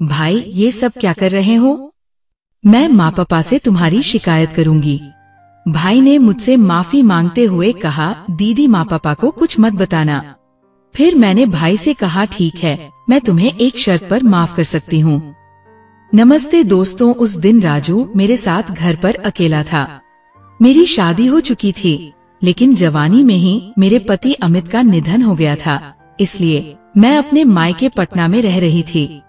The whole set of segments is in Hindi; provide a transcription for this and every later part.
भाई ये सब क्या कर रहे हो? मैं माँ पापा से तुम्हारी शिकायत करूंगी। भाई ने मुझसे माफी मांगते हुए कहा, दीदी माँ पापा को कुछ मत बताना। फिर मैंने भाई से कहा, ठीक है, मैं तुम्हें एक शर्त पर माफ कर सकती हूँ। नमस्ते दोस्तों, उस दिन राजू मेरे साथ घर पर अकेला था। मेरी शादी हो चुकी थी, लेकिन जवानी में ही मेरे पति अमित का निधन हो गया था, इसलिए मैं अपने मायके पटना में रह रही थी।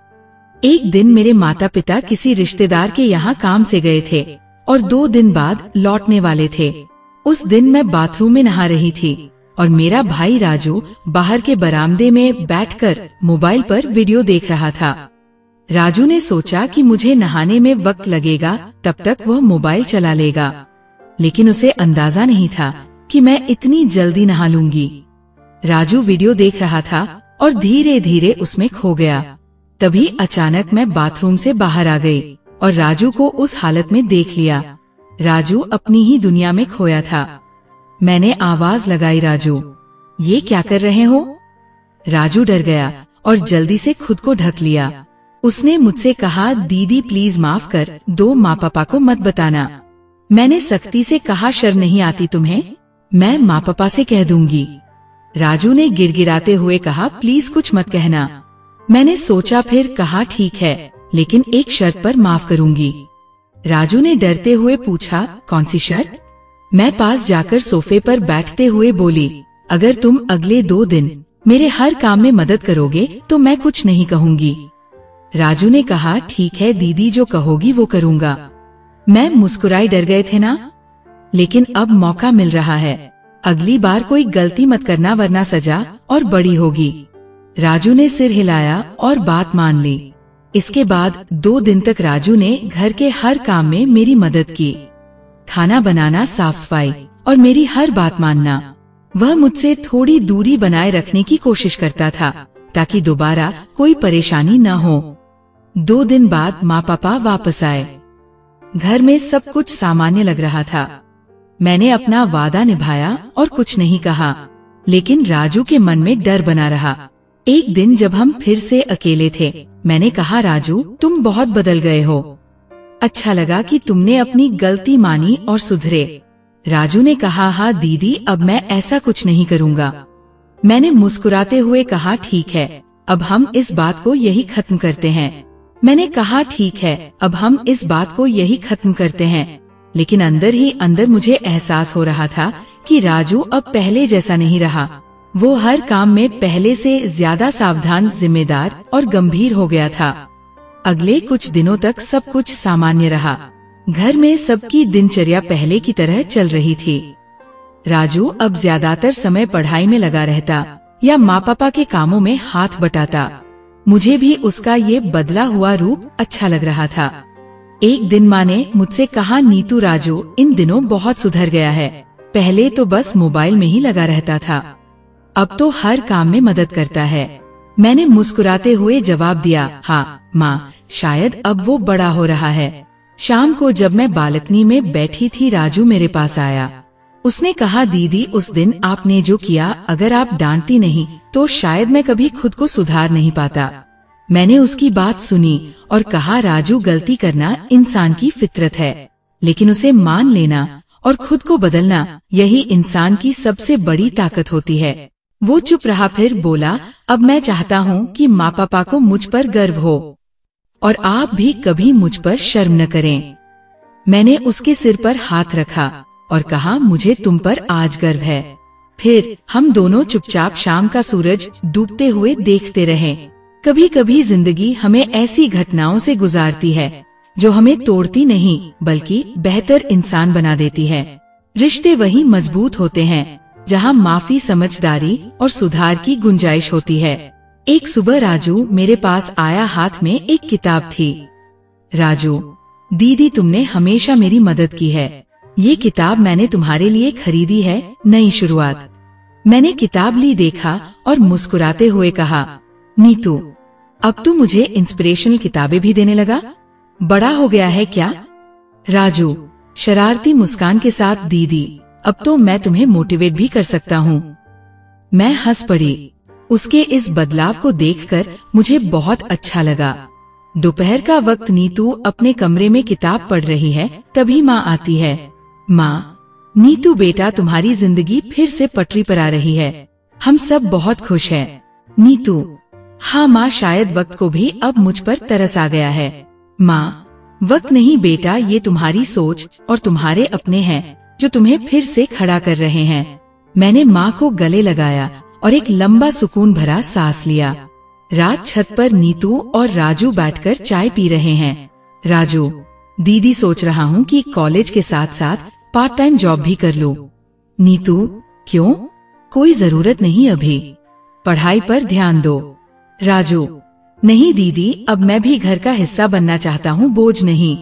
एक दिन मेरे माता पिता किसी रिश्तेदार के यहाँ काम से गए थे और 2 दिन बाद लौटने वाले थे। उस दिन मैं बाथरूम में नहा रही थी और मेरा भाई राजू बाहर के बरामदे में बैठकर मोबाइल पर वीडियो देख रहा था। राजू ने सोचा कि मुझे नहाने में वक्त लगेगा, तब तक वह मोबाइल चला लेगा, लेकिन उसे अंदाजा नहीं था कि मैं इतनी जल्दी नहा लूंगी। राजू वीडियो देख रहा था और धीरे धीरे उसमें खो गया। तभी अचानक मैं बाथरूम से बाहर आ गई और राजू को उस हालत में देख लिया। राजू अपनी ही दुनिया में खोया था। मैंने आवाज लगाई, राजू ये क्या कर रहे हो? राजू डर गया और जल्दी से खुद को ढक लिया। उसने मुझसे कहा, दीदी प्लीज माफ कर दो, माँ पापा को मत बताना। मैंने सख्ती से कहा, शर्म नहीं आती तुम्हें? मैं माँ पापा से कह दूंगी। राजू ने गिड़गिड़ाते हुए कहा, प्लीज कुछ मत कहना। मैंने सोचा, फिर कहा, ठीक है, लेकिन एक शर्त पर माफ करूंगी। राजू ने डरते हुए पूछा, कौन सी शर्त? मैं पास जाकर सोफे पर बैठते हुए बोली, अगर तुम अगले 2 दिन मेरे हर काम में मदद करोगे तो मैं कुछ नहीं कहूंगी। राजू ने कहा, ठीक है दीदी, जो कहोगी वो करूंगा। मैं मुस्कुराई, डर गए थे ना? लेकिन अब मौका मिल रहा है, अगली बार कोई गलती मत करना वरना सजा और बड़ी होगी। राजू ने सिर हिलाया और बात मान ली। इसके बाद 2 दिन तक राजू ने घर के हर काम में मेरी मदद की, खाना बनाना, साफ सफाई और मेरी हर बात मानना। वह मुझसे थोड़ी दूरी बनाए रखने की कोशिश करता था ताकि दोबारा कोई परेशानी न हो। 2 दिन बाद माँ पापा वापस आए। घर में सब कुछ सामान्य लग रहा था। मैंने अपना वादा निभाया और कुछ नहीं कहा, लेकिन राजू के मन में डर बना रहा। एक दिन जब हम फिर से अकेले थे, मैंने कहा, राजू तुम बहुत बदल गए हो। अच्छा लगा कि तुमने अपनी गलती मानी और सुधरे। राजू ने कहा, हाँ दीदी, अब मैं ऐसा कुछ नहीं करूँगा। मैंने मुस्कुराते हुए कहा, ठीक है, अब हम इस बात को यही खत्म करते हैं। मैंने कहा, ठीक है, अब हम इस बात को यही खत्म करते हैं। लेकिन अंदर ही अंदर मुझे एहसास हो रहा था कि राजू अब पहले जैसा नहीं रहा। वो हर काम में पहले से ज्यादा सावधान, जिम्मेदार और गंभीर हो गया था। अगले कुछ दिनों तक सब कुछ सामान्य रहा। घर में सबकी दिनचर्या पहले की तरह चल रही थी। राजू अब ज्यादातर समय पढ़ाई में लगा रहता या माँ पापा के कामों में हाथ बटाता। मुझे भी उसका ये बदला हुआ रूप अच्छा लग रहा था। एक दिन माँ ने मुझसे कहा, नीतू राजू इन दिनों बहुत सुधर गया है। पहले तो बस मोबाइल में ही लगा रहता था, अब तो हर काम में मदद करता है। मैंने मुस्कुराते हुए जवाब दिया, हाँ माँ, शायद अब वो बड़ा हो रहा है। शाम को जब मैं बालकनी में बैठी थी, राजू मेरे पास आया। उसने कहा, दीदी उस दिन आपने जो किया, अगर आप डांटती नहीं तो शायद मैं कभी खुद को सुधार नहीं पाता। मैंने उसकी बात सुनी और कहा, राजू गलती करना इंसान की फितरत है, लेकिन उसे मान लेना और खुद को बदलना, यही इंसान की सबसे बड़ी ताकत होती है। वो चुप रहा, फिर बोला, अब मैं चाहता हूँ कि माँ पापा को मुझ पर गर्व हो और आप भी कभी मुझ पर शर्म न करें। मैंने उसके सिर पर हाथ रखा और कहा, मुझे तुम पर आज गर्व है। फिर हम दोनों चुपचाप शाम का सूरज डूबते हुए देखते रहे। कभी कभी जिंदगी हमें ऐसी घटनाओं से गुजारती है जो हमें तोड़ती नहीं बल्कि बेहतर इंसान बना देती है। रिश्ते वही मजबूत होते हैं जहाँ माफी, समझदारी और सुधार की गुंजाइश होती है। एक सुबह राजू मेरे पास आया, हाथ में एक किताब थी। राजू, दीदी तुमने हमेशा मेरी मदद की है। ये किताब मैंने तुम्हारे लिए खरीदी है, नई शुरुआत। मैंने किताब ली, देखा और मुस्कुराते हुए कहा, नीतू अब तू मुझे इंस्पिरेशनल किताबें भी देने लगा, बड़ा हो गया है क्या? राजू शरारती मुस्कान के साथ, दीदी अब तो मैं तुम्हें मोटिवेट भी कर सकता हूँ। मैं हंस पड़ी। उसके इस बदलाव को देखकर मुझे बहुत अच्छा लगा। दोपहर का वक्त नीतू अपने कमरे में किताब पढ़ रही है, तभी माँ आती है। माँ, नीतू बेटा तुम्हारी जिंदगी फिर से पटरी पर आ रही है, हम सब बहुत खुश हैं। नीतू, हाँ माँ, शायद वक्त को भी अब मुझ पर तरस आ गया है। माँ, वक्त नहीं बेटा, ये तुम्हारी सोच और तुम्हारे अपने हैं जो तुम्हें फिर से खड़ा कर रहे हैं। मैंने माँ को गले लगाया और एक लंबा सुकून भरा सांस लिया। रात छत पर नीतू और राजू बैठकर चाय पी रहे हैं। राजू, दीदी सोच रहा हूँ कि कॉलेज के साथ साथ पार्ट टाइम जॉब भी कर लूं। नीतू, क्यों? कोई जरूरत नहीं, अभी पढ़ाई पर ध्यान दो। राजू, नहीं दीदी, अब मैं भी घर का हिस्सा बनना चाहता हूँ, बोझ नहीं।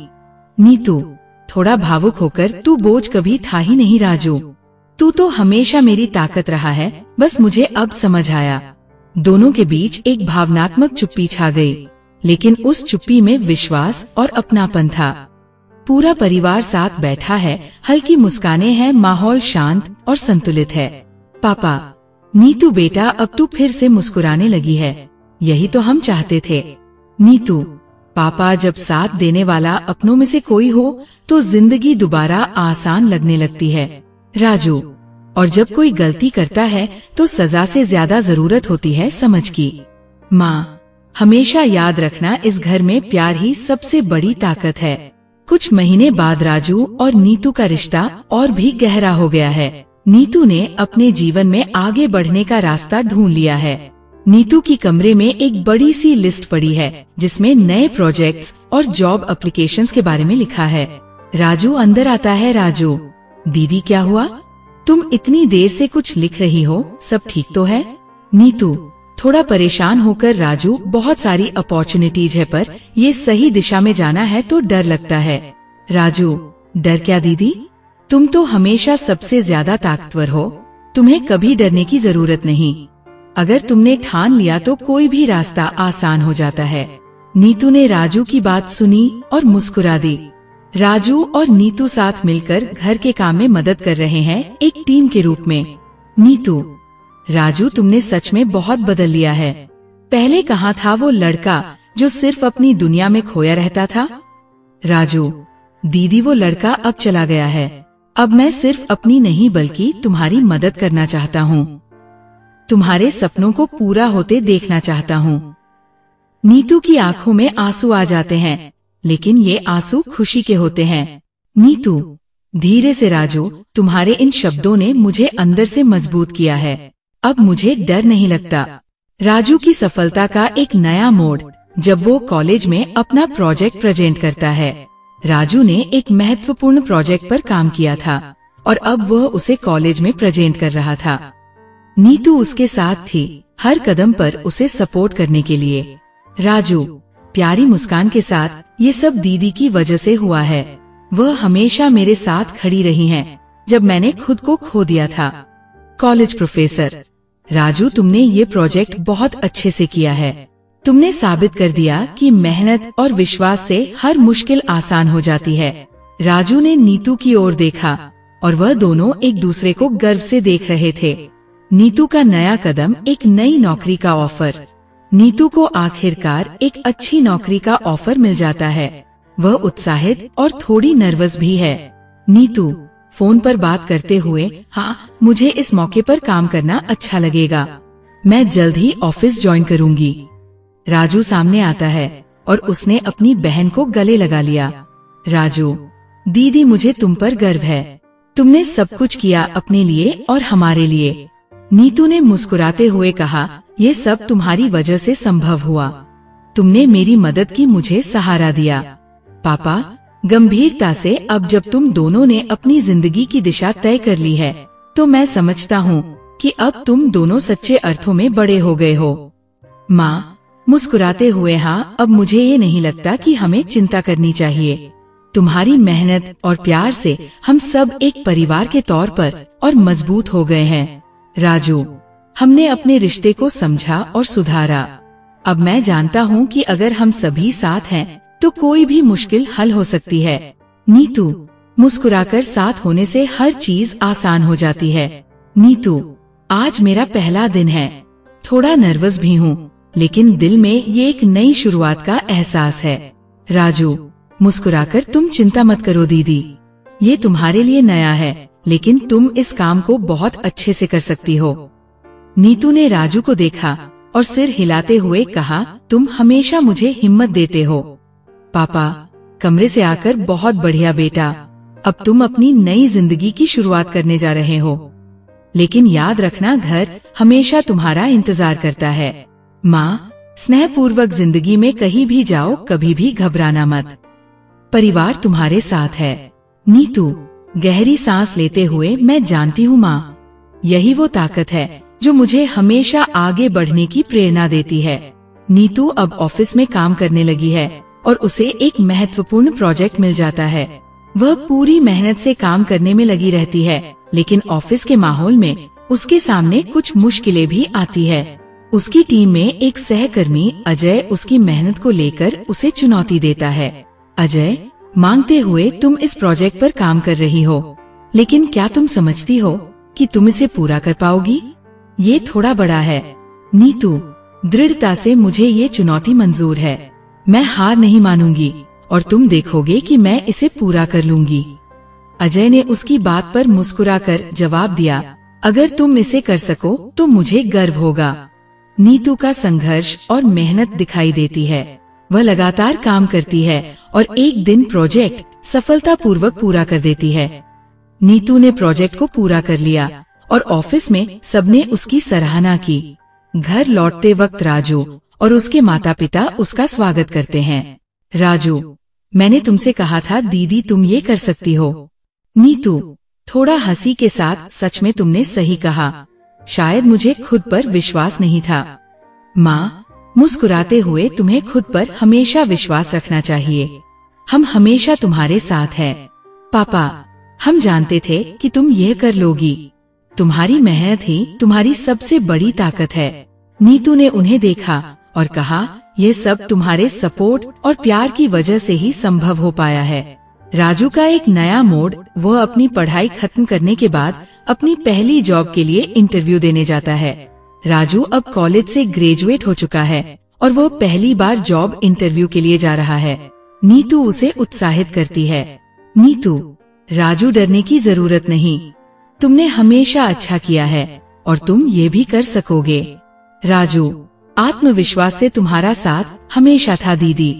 नीतू, थोड़ा भावुक होकर, तू बोझ कभी था ही नहीं राजू, तू तो हमेशा मेरी ताकत रहा है, बस मुझे अब समझ आया। दोनों के बीच एक भावनात्मक चुप्पी छा गई, लेकिन उस चुप्पी में विश्वास और अपनापन था। पूरा परिवार साथ बैठा है, हल्की मुस्कानें हैं, माहौल शांत और संतुलित है। पापा, नीतू बेटा, अब तू फिर से मुस्कुराने लगी है, यही तो हम चाहते थे। नीतू, पापा, जब साथ देने वाला अपनों में से कोई हो तो जिंदगी दोबारा आसान लगने लगती है। राजू, और जब कोई गलती करता है तो सजा से ज्यादा जरूरत होती है समझ की। माँ, हमेशा याद रखना, इस घर में प्यार ही सबसे बड़ी ताकत है। कुछ महीने बाद राजू और नीतू का रिश्ता और भी गहरा हो गया है। नीतू ने अपने जीवन में आगे बढ़ने का रास्ता ढूंढ लिया है। नीतू की कमरे में एक बड़ी सी लिस्ट पड़ी है जिसमें नए प्रोजेक्ट्स और जॉब एप्लीकेशंस के बारे में लिखा है। राजू अंदर आता है। राजू, दीदी क्या हुआ? तुम इतनी देर से कुछ लिख रही हो, सब ठीक तो है? नीतू, थोड़ा परेशान होकर, राजू, बहुत सारी अपॉर्चुनिटीज है पर ये सही दिशा में जाना है तो डर लगता है। राजू, डर क्या दीदी, तुम तो हमेशा सबसे ज्यादा ताकतवर हो, तुम्हें कभी डरने की जरूरत नहीं। अगर तुमने ठान लिया तो कोई भी रास्ता आसान हो जाता है। नीतू ने राजू की बात सुनी और मुस्कुरा दी। राजू और नीतू साथ मिलकर घर के काम में मदद कर रहे हैं, एक टीम के रूप में। नीतू, राजू, तुमने सच में बहुत बदल लिया है। पहले कहाँ था वो लड़का जो सिर्फ अपनी दुनिया में खोया रहता था? राजू, दीदी, वो लड़का अब चला गया है। अब मैं सिर्फ अपनी नहीं बल्कि तुम्हारी मदद करना चाहता हूँ, तुम्हारे सपनों को पूरा होते देखना चाहता हूँ। नीतू की आंखों में आंसू आ जाते हैं, लेकिन ये आंसू खुशी के होते हैं। नीतू, धीरे से। राजू, तुम्हारे इन शब्दों ने मुझे अंदर से मजबूत किया है, अब मुझे डर नहीं लगता। राजू की सफलता का एक नया मोड़ जब वो कॉलेज में अपना प्रोजेक्ट प्रेजेंट करता है। राजू ने एक महत्वपूर्ण प्रोजेक्ट पर काम किया था और अब वह उसे कॉलेज में प्रेजेंट कर रहा था। नीतू उसके साथ थी, हर कदम पर उसे सपोर्ट करने के लिए। राजू, प्यारी मुस्कान के साथ, ये सब दीदी की वजह से हुआ है। वह हमेशा मेरे साथ खड़ी रही हैं जब मैंने खुद को खो दिया था। कॉलेज प्रोफेसर, राजू, तुमने ये प्रोजेक्ट बहुत अच्छे से किया है। तुमने साबित कर दिया कि मेहनत और विश्वास से हर मुश्किल आसान हो जाती है। राजू ने नीतू की ओर देखा और वह दोनों एक दूसरे को गर्व से देख रहे थे। नीतू का नया कदम, एक नई नौकरी का ऑफर। नीतू को आखिरकार एक अच्छी नौकरी का ऑफर मिल जाता है। वह उत्साहित और थोड़ी नर्वस भी है। नीतू, फोन पर बात करते हुए, हाँ, मुझे इस मौके पर काम करना अच्छा लगेगा, मैं जल्द ही ऑफिस ज्वाइन करूंगी। राजू सामने आता है और उसने अपनी बहन को गले लगा लिया। राजू, दीदी, मुझे तुम पर गर्व है, तुमने सब कुछ किया अपने लिए और हमारे लिए। नीतू ने मुस्कुराते हुए कहा, ये सब तुम्हारी वजह से संभव हुआ, तुमने मेरी मदद की, मुझे सहारा दिया। पापा, गंभीरता से, अब जब तुम दोनों ने अपनी जिंदगी की दिशा तय कर ली है तो मैं समझता हूँ कि अब तुम दोनों सच्चे अर्थों में बड़े हो गए हो। माँ, मुस्कुराते हुए, हाँ, अब मुझे ये नहीं लगता कि हमें चिंता करनी चाहिए। तुम्हारी मेहनत और प्यार से हम सब एक परिवार के तौर पर और मजबूत हो गए हैं। राजू, हमने अपने रिश्ते को समझा और सुधारा। अब मैं जानता हूँ कि अगर हम सभी साथ हैं तो कोई भी मुश्किल हल हो सकती है। नीतू, मुस्कुराकर साथ होने से हर चीज आसान हो जाती है। नीतू, आज मेरा पहला दिन है, थोड़ा नर्वस भी हूँ, लेकिन दिल में ये एक नई शुरुआत का एहसास है। राजू मुस्कुराकर, तुम चिंता मत करो दीदी, ये तुम्हारे लिए नया है, लेकिन तुम इस काम को बहुत अच्छे से कर सकती हो। नीतू ने राजू को देखा और सिर हिलाते हुए कहा, तुम हमेशा मुझे हिम्मत देते हो। पापा कमरे से आकर, बहुत बढ़िया बेटा, अब तुम अपनी नई जिंदगी की शुरुआत करने जा रहे हो, लेकिन याद रखना घर हमेशा तुम्हारा इंतजार करता है। माँ, स्नेहपूर्वक जिंदगी में कहीं भी जाओ, कभी भी घबराना मत, परिवार तुम्हारे साथ है। नीतू गहरी सांस लेते हुए, मैं जानती हूँ माँ, यही वो ताकत है जो मुझे हमेशा आगे बढ़ने की प्रेरणा देती है। नीतू अब ऑफिस में काम करने लगी है और उसे एक महत्वपूर्ण प्रोजेक्ट मिल जाता है। वह पूरी मेहनत से काम करने में लगी रहती है, लेकिन ऑफिस के माहौल में उसके सामने कुछ मुश्किलें भी आती है। उसकी टीम में एक सहकर्मी अजय उसकी मेहनत को लेकर उसे चुनौती देता है। अजय मांगते हुए, तुम इस प्रोजेक्ट पर काम कर रही हो, लेकिन क्या तुम समझती हो कि तुम इसे पूरा कर पाओगी? ये थोड़ा बड़ा है। नीतू दृढ़ता से, मुझे ये चुनौती मंजूर है, मैं हार नहीं मानूंगी और तुम देखोगे कि मैं इसे पूरा कर लूंगी। अजय ने उसकी बात पर मुस्कुराकर जवाब दिया, अगर तुम इसे कर सको तो मुझे गर्व होगा। नीतू का संघर्ष और मेहनत दिखाई देती है। वह लगातार काम करती है और एक दिन प्रोजेक्ट सफलतापूर्वक पूरा कर देती है। नीतू ने प्रोजेक्ट को पूरा कर लिया और ऑफिस में सबने उसकी सराहना की। घर लौटते वक्त राजू और उसके माता पिता उसका स्वागत करते हैं। राजू, मैंने तुमसे कहा था दीदी, तुम ये कर सकती हो। नीतू थोड़ा हंसी के साथ, सच में तुमने सही कहा, शायद मुझे खुद पर विश्वास नहीं था। माँ मुस्कुराते हुए, तुम्हें खुद पर हमेशा विश्वास रखना चाहिए, हम हमेशा तुम्हारे साथ हैं। पापा, हम जानते थे कि तुम यह कर लोगी, तुम्हारी मेहनत ही तुम्हारी सबसे बड़ी ताकत है। नीतू ने उन्हें देखा और कहा, यह सब तुम्हारे सपोर्ट और प्यार की वजह से ही संभव हो पाया है। राजू का एक नया मोड़, वह अपनी पढ़ाई खत्म करने के बाद अपनी पहली जॉब के लिए इंटरव्यू देने जाता है। राजू अब कॉलेज से ग्रेजुएट हो चुका है और वह पहली बार जॉब इंटरव्यू के लिए जा रहा है। नीतू उसे उत्साहित करती है। नीतू, राजू डरने की जरूरत नहीं, तुमने हमेशा अच्छा किया है और तुम ये भी कर सकोगे। राजू, आत्मविश्वास से तुम्हारा साथ हमेशा था दीदी,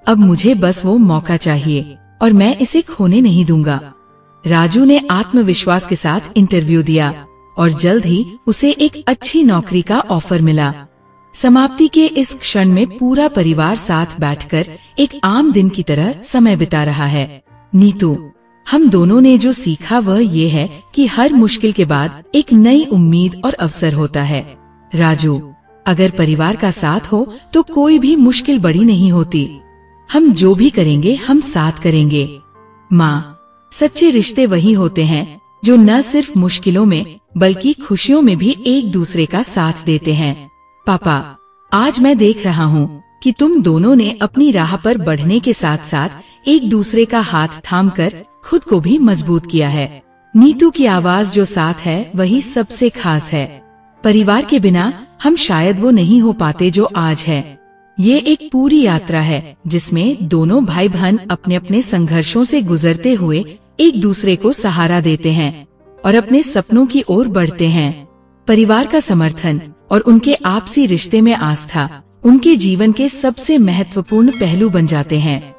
अब मुझे बस वो मौका चाहिए और मैं इसे खोने नहीं दूंगा। राजू ने आत्मविश्वास के साथ इंटरव्यू दिया और जल्द ही उसे एक अच्छी नौकरी का ऑफर मिला। समाप्ति के इस क्षण में पूरा परिवार साथ बैठकर एक आम दिन की तरह समय बिता रहा है। नीतू, हम दोनों ने जो सीखा वह ये है कि हर मुश्किल के बाद एक नई उम्मीद और अवसर होता है। राजू, अगर परिवार का साथ हो तो कोई भी मुश्किल बड़ी नहीं होती। हम जो भी करेंगे हम साथ करेंगे। माँ, सच्चे रिश्ते वही होते हैं जो न सिर्फ मुश्किलों में बल्कि खुशियों में भी एक दूसरे का साथ देते हैं। पापा, आज मैं देख रहा हूँ कि तुम दोनों ने अपनी राह पर बढ़ने के साथ साथ एक दूसरे का हाथ थामकर खुद को भी मजबूत किया है। नीतू की आवाज जो साथ है वही सबसे खास है। परिवार के बिना हम शायद वो नहीं हो पाते जो आज है। ये एक पूरी यात्रा है जिसमें दोनों भाई बहन अपने अपने संघर्षों से गुजरते हुए एक दूसरे को सहारा देते हैं और अपने सपनों की ओर बढ़ते हैं। परिवार का समर्थन और उनके आपसी रिश्ते में आस्था उनके जीवन के सबसे महत्वपूर्ण पहलू बन जाते हैं।